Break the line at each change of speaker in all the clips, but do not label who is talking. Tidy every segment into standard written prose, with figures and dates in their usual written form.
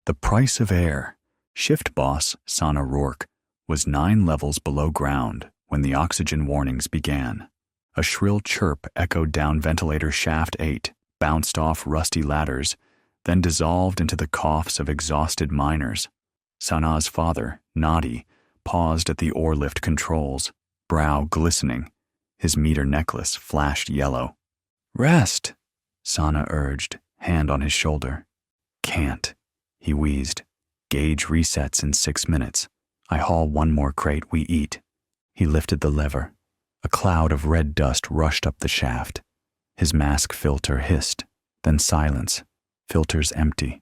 The price of air. Shift boss Sana Rourke was 9 levels below ground when the oxygen warnings began. A shrill chirp echoed down ventilator shaft 8, bounced off rusty ladders, then dissolved into the coughs of exhausted miners. Sana's father, Nadi, paused at the ore lift controls, brow glistening. His meter necklace flashed yellow. "Rest," Sana urged, hand on his shoulder. "Can't," he wheezed. "Gauge resets in 6 minutes. I haul 1 more crate, we eat." He lifted the lever. A cloud of red dust rushed up the shaft. His mask filter hissed, then silence. Filters empty.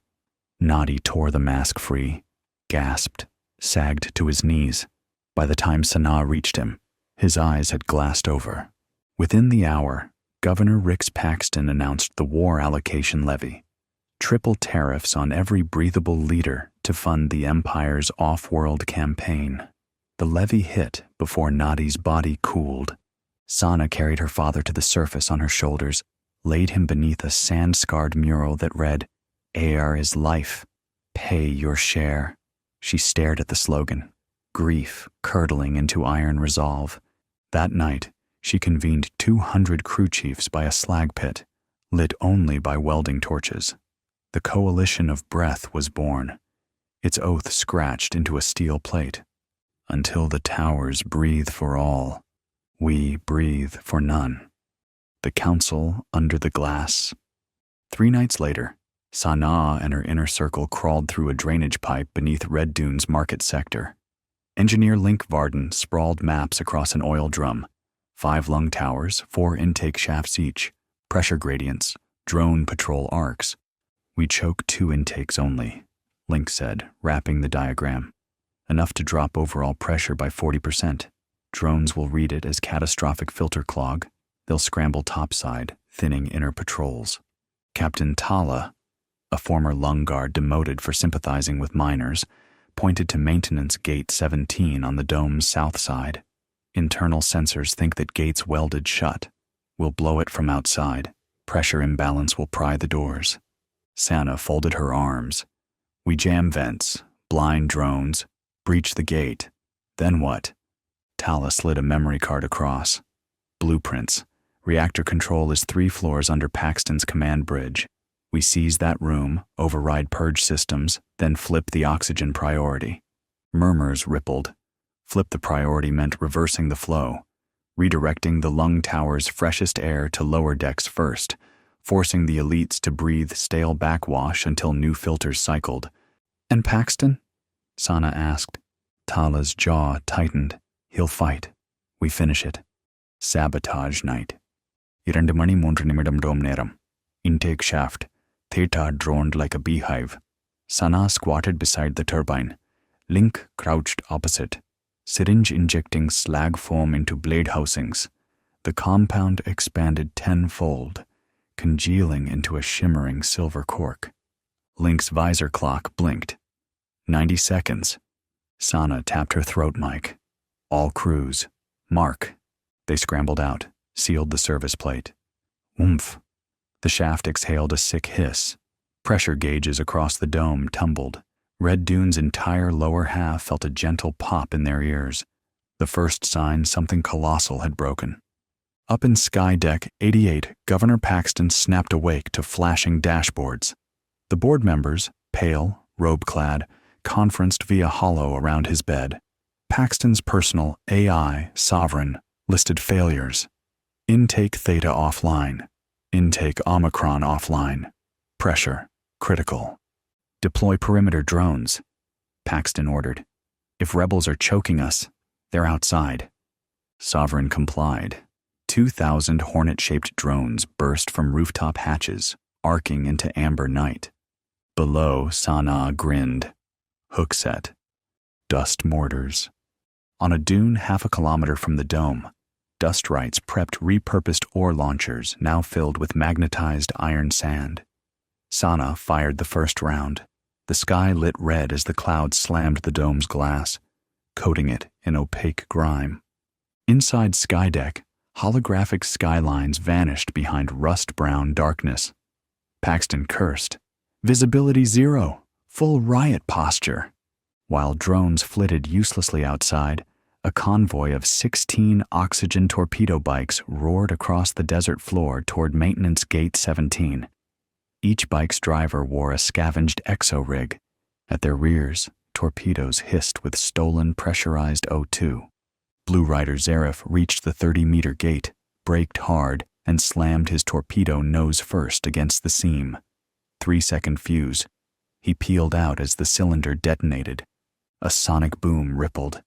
Nadi tore the mask free, gasped, sagged to his knees. By the time Sana reached him, his eyes had glassed over. Within the hour, Governor Rix Paxton announced the war allocation levy. Triple tariffs on every breathable liter to fund the Empire's off-world campaign. The levy hit before Nadi's body cooled. Sana carried her father to the surface on her shoulders, laid him beneath a sand-scarred mural that read, "Air is life. Pay your share." She stared at the slogan, grief curdling into iron resolve. That night, she convened 200 crew chiefs by a slag pit, lit only by welding torches. The coalition of breath was born, its oath scratched into a steel plate. Until the towers breathe for all, we breathe for none. The council under the glass. 3 nights later, Sana and her inner circle crawled through a drainage pipe beneath Red Dune's market sector. Engineer Link Varden sprawled maps across an oil drum. 5 lung towers, 4 intake shafts each, pressure gradients, drone patrol arcs. "We choke 2 intakes only," Link said, wrapping the diagram. "Enough to drop overall pressure by 40%. Drones will read it as catastrophic filter clog. They'll scramble topside, thinning inner patrols." Captain Tala, a former lung guard demoted for sympathizing with miners, pointed to maintenance gate 17 on the dome's south side. "Internal sensors think that gate's welded shut. We'll blow it from outside. Pressure imbalance will pry the doors." Sana folded her arms. "We jam vents, blind drones, breach the gate. Then what?" Tala slid a memory card across. "Blueprints. Reactor control is 3 floors under Paxton's command bridge. We seize that room, override purge systems, then flip the oxygen priority." Murmurs rippled. Flip the priority meant reversing the flow, redirecting the lung tower's freshest air to lower decks first, forcing the elites to breathe stale backwash until new filters cycled. "And Paxton?" Sana asked. Tala's jaw tightened. "He'll fight. We finish it. Sabotage night." 2:03 dome neram. Intake shaft. Theta droned like a beehive. Sana squatted beside the turbine. Link crouched opposite, syringe injecting slag foam into blade housings. The compound expanded tenfold, congealing into a shimmering silver cork. Link's visor clock blinked. 90 seconds. Sana tapped her throat mic. "All crews. Mark." They scrambled out, sealed the service plate. Oomph. The shaft exhaled a sick hiss. Pressure gauges across the dome tumbled. Red Dune's entire lower half felt a gentle pop in their ears. The first sign something colossal had broken. Up in Sky Deck 88, Governor Paxton snapped awake to flashing dashboards. The board members, pale, robe-clad, conferenced via holo around his bed. Paxton's personal AI, Sovereign, listed failures. Intake Theta offline. Intake Omicron offline. Pressure, critical. "Deploy perimeter drones," Paxton ordered. "If rebels are choking us, they're outside." Sovereign complied. 2,000 hornet-shaped drones burst from rooftop hatches, arcing into amber night. Below, Sana grinned. Hook set. Dust mortars. On a dune half a kilometer from the dome, dust rights prepped repurposed ore launchers now filled with magnetized iron sand. Sana fired the first round. The sky lit red as the clouds slammed the dome's glass, coating it in opaque grime. Inside Skydeck, holographic skylines vanished behind rust-brown darkness. Paxton cursed. "Visibility 0. full riot posture. While drones flitted uselessly outside, a convoy of 16 oxygen torpedo bikes roared across the desert floor toward Maintenance Gate 17. Each bike's driver wore a scavenged exo-rig. At their rears, torpedoes hissed with stolen pressurized O2. Blue Rider Zarif reached the 30-meter gate, braked hard, and slammed his torpedo nose first against the seam. 3-second fuse. He peeled out as the cylinder detonated. A sonic boom rippled.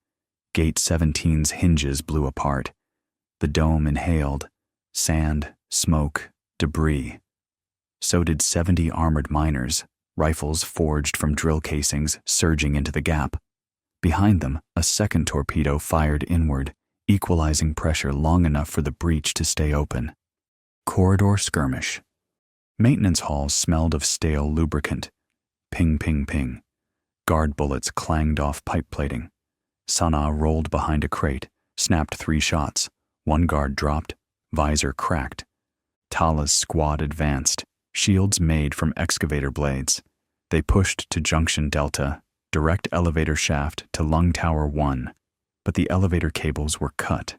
Gate 17's hinges blew apart. The dome inhaled. Sand, smoke, debris. So did 70 armored miners, rifles forged from drill casings surging into the gap. Behind them, a second torpedo fired inward, equalizing pressure long enough for the breach to stay open. Corridor skirmish. Maintenance halls smelled of stale lubricant. Ping, ping, ping. Guard bullets clanged off pipe plating. Sana rolled behind a crate, snapped 3 shots. One guard dropped, visor cracked. Tala's squad advanced, shields made from excavator blades. They pushed to Junction Delta, direct elevator shaft to Lung Tower 1, but the elevator cables were cut.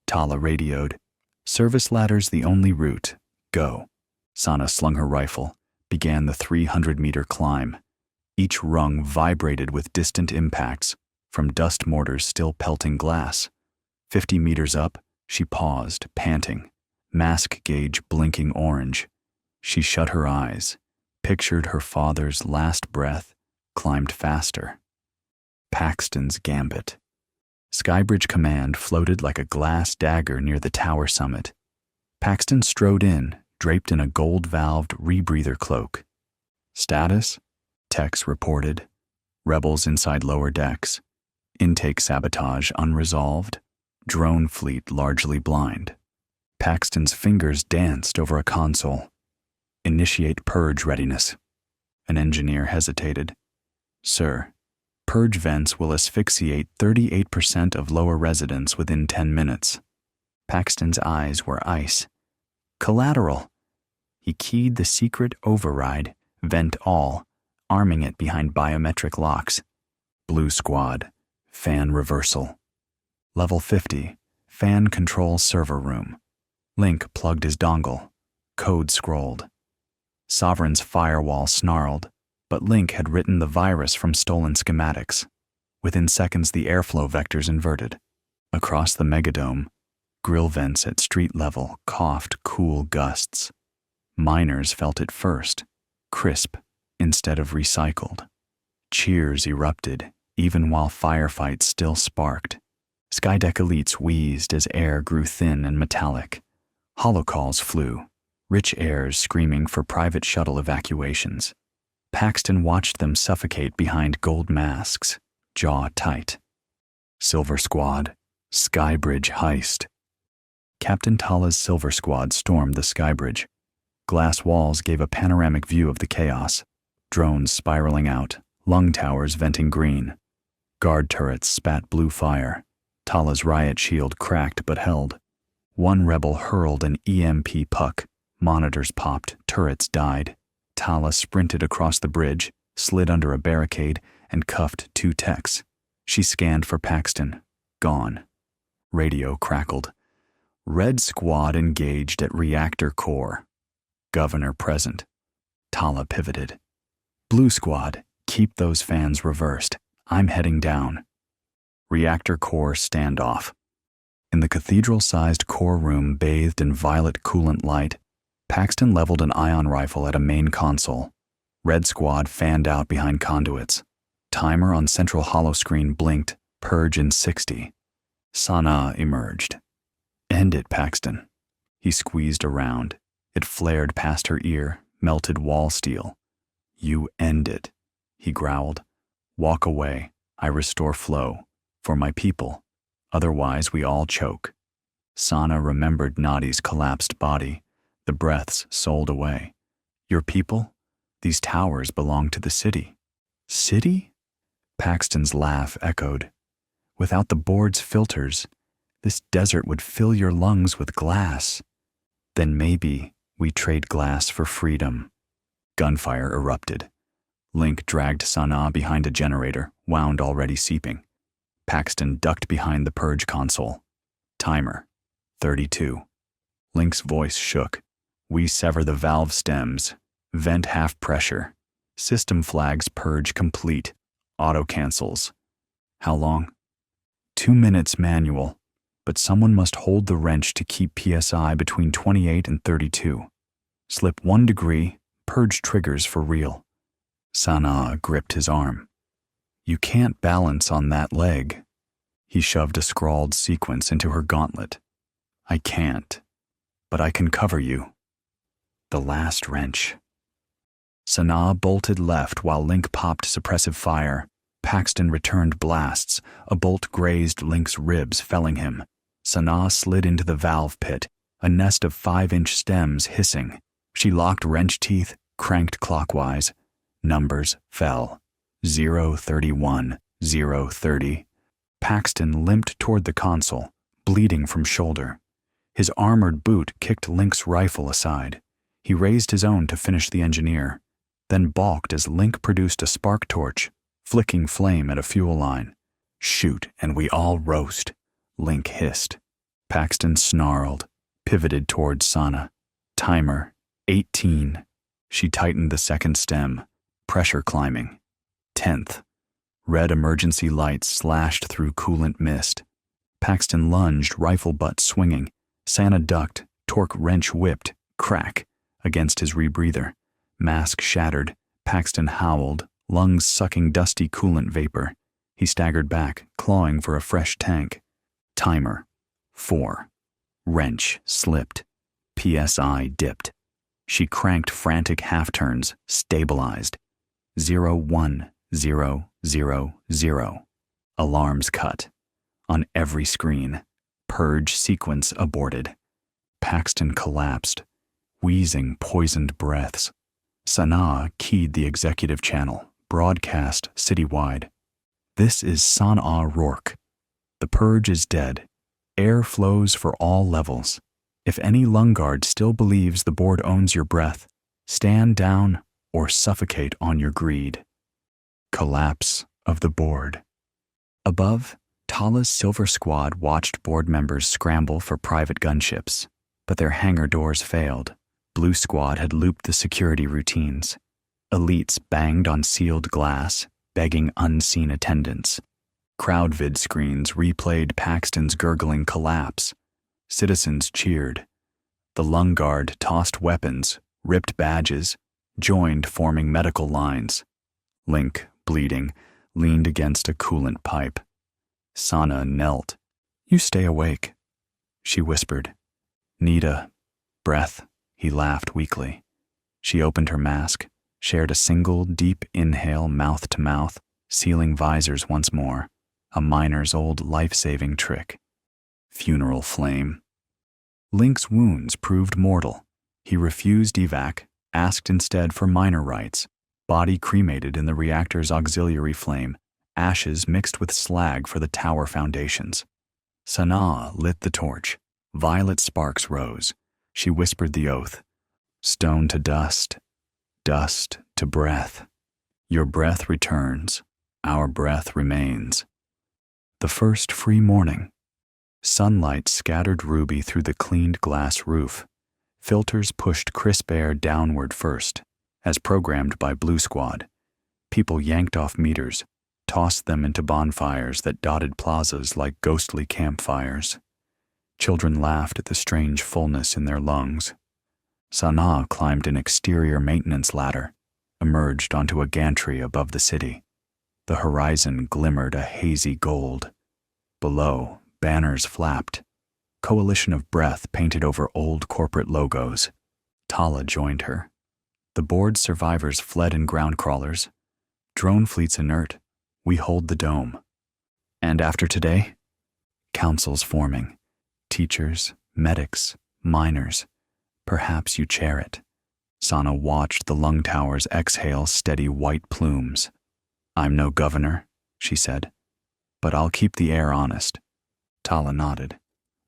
Tala radioed, "Service ladder's the only route. Go." Sana slung her rifle, began the 300-meter climb. Each rung vibrated with distant impacts, from dust mortars still pelting glass. 50 meters up, she paused, panting, mask gauge blinking orange. She shut her eyes, pictured her father's last breath, climbed faster. Paxton's Gambit. Skybridge Command floated like a glass dagger near the tower summit. Paxton strode in, draped in a gold-valved rebreather cloak. Status? Techs reported. Rebels inside lower decks. Intake sabotage unresolved. Drone fleet largely blind. Paxton's fingers danced over a console. Initiate purge readiness. An engineer hesitated. Sir, purge vents will asphyxiate 38% of lower residents within 10 minutes. Paxton's eyes were ice. Collateral. He keyed the secret override, vent all, arming it behind biometric locks. Blue Squad, fan reversal. Level 50, fan control server room. Link plugged his dongle. Code scrolled. Sovereign's firewall snarled, but Link had written the virus from stolen schematics. Within seconds, the airflow vectors inverted. Across the megadome, grill vents at street level coughed cool gusts. Miners felt it first, crisp instead of recycled. Cheers erupted, even while firefights still sparked. Skydeck elites wheezed as air grew thin and metallic. Holocalls flew, rich airs screaming for private shuttle evacuations. Paxton watched them suffocate behind gold masks, jaw tight. Silver Squad, Skybridge heist. Captain Tala's Silver Squad stormed the Skybridge. Glass walls gave a panoramic view of the chaos. Drones spiraling out, lung towers venting green. Guard turrets spat blue fire. Tala's riot shield cracked but held. One rebel hurled an EMP puck. Monitors popped, turrets died. Tala sprinted across the bridge, slid under a barricade, and cuffed 2 techs. She scanned for Paxton. Gone. Radio crackled. Red Squad engaged at Reactor core. Governor present. Tala pivoted. Blue Squad, keep those fans reversed. I'm heading down. Reactor core standoff. In the cathedral-sized core room bathed in violet coolant light, Paxton leveled an ion rifle at a main console. Red Squad fanned out behind conduits. Timer on central holoscreen blinked, purge in 60. Sana emerged. End it, Paxton. He squeezed around. It flared past her ear, melted wall steel. You end it, he growled. Walk away. I restore flow. For my people. Otherwise we all choke. Sana remembered Nadi's collapsed body. The breaths sold away. Your people? These towers belong to the city. City? Paxton's laugh echoed. Without the board's filters, this desert would fill your lungs with glass. Then maybe we trade glass for freedom. Gunfire erupted. Link dragged Sana behind a generator, wound already seeping. Paxton ducked behind the purge console. Timer. 32. Link's voice shook. We sever the valve stems. Vent half pressure. System flags purge complete. Auto cancels. How long? 2 minutes manual, but someone must hold the wrench to keep PSI between 28 and 32. Slip 1 degree, purge triggers for real. Sana gripped his arm. You can't balance on that leg. He shoved a scrawled sequence into her gauntlet. I can't, but I can cover you. The last wrench. Sana bolted left while Link popped suppressive fire. Paxton returned blasts. A bolt grazed Link's ribs, felling him. Sana slid into the valve pit, a nest of 5-inch stems hissing. She locked wrench teeth, cranked clockwise. Numbers fell. 031, 030. Paxton limped toward the console, bleeding from shoulder. His armored boot kicked Link's rifle aside. He raised his own to finish the engineer, then balked as Link produced a spark torch, flicking flame at a fuel line. Shoot, and we all roast, Link hissed. Paxton snarled, pivoted toward Sana. Timer, 18. She tightened the second stem, pressure climbing. 10th. Red emergency lights slashed through coolant mist. Paxton lunged, rifle butt swinging. Sana ducked, torque wrench whipped, crack, against his rebreather. Mask shattered. Paxton howled, lungs sucking dusty coolant vapor. He staggered back, clawing for a fresh tank. Timer. 4. Wrench slipped. PSI dipped. She cranked frantic half-turns, stabilized. 01, 0, 0, 0. Alarms cut. On every screen. Purge sequence aborted. Paxton collapsed, wheezing poisoned breaths. Sana keyed the executive channel, broadcast citywide. This is Sana Rourke. The purge is dead. Air flows for all levels. If any lung guard still believes the board owns your breath, stand down or suffocate on your greed. Collapse of the board. Above, Tala's Silver Squad watched board members scramble for private gunships, but their hangar doors failed. Blue Squad had looped the security routines. Elites banged on sealed glass, begging unseen attendants. CrowdVid screens replayed Paxton's gurgling collapse. Citizens cheered. The Lung Guard tossed weapons, ripped badges, joined forming medical lines. Link, bleeding, leaned against a coolant pipe. Sana knelt. You stay awake, she whispered. Need a breath, he laughed weakly. She opened her mask, shared a single deep inhale mouth to mouth, sealing visors once more, a miner's old life-saving trick. Funeral flame. Link's wounds proved mortal. He refused evac, asked instead for minor rites, body cremated in the reactor's auxiliary flame, ashes mixed with slag for the tower foundations. Sana lit the torch. Violet sparks rose. She whispered the oath. Stone to dust, dust to breath. Your breath returns, our breath remains. The first free morning. Sunlight scattered ruby through the cleaned glass roof. Filters pushed crisp air downward first, as programmed by Blue Squad. People yanked off meters, tossed them into bonfires that dotted plazas like ghostly campfires. Children laughed at the strange fullness in their lungs. Sana climbed an exterior maintenance ladder, emerged onto a gantry above the city. The horizon glimmered a hazy gold. Below, banners flapped. Coalition of breath painted over old corporate logos. Tala joined her. The board's survivors fled in ground crawlers. Drone fleets inert. We hold the dome. And after today? Councils forming. Teachers, medics, miners. Perhaps you chair it. Sana watched the lung towers exhale steady white plumes. I'm no governor, she said, but I'll keep the air honest. Tala nodded.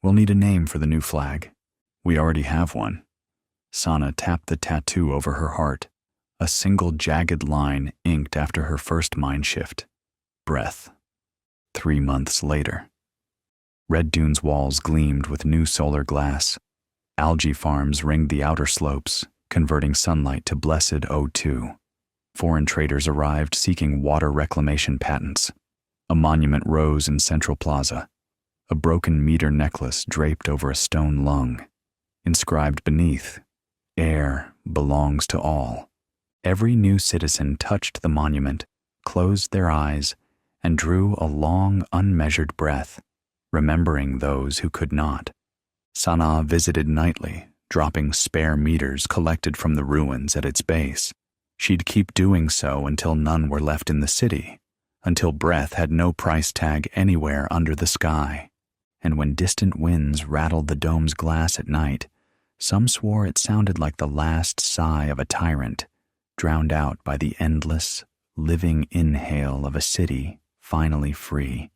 We'll need a name for the new flag. We already have one. Sana tapped the tattoo over her heart. a single jagged line inked after her first mind shift. Breath. 3 months later. Red Dune's walls gleamed with new solar glass. Algae farms ringed the outer slopes, converting sunlight to blessed O2. Foreign traders arrived seeking water reclamation patents. A monument rose in Central Plaza, a broken meter necklace draped over a stone lung. Inscribed beneath, "Air belongs to all." Every new citizen touched the monument, closed their eyes, and drew a long, unmeasured breath, remembering those who could not. Sana visited nightly, dropping spare meters collected from the ruins at its base. She'd keep doing so until none were left in the city, until breath had no price tag anywhere under the sky. And when distant winds rattled the dome's glass at night, some swore it sounded like the last sigh of a tyrant, drowned out by the endless, living inhale of a city finally free.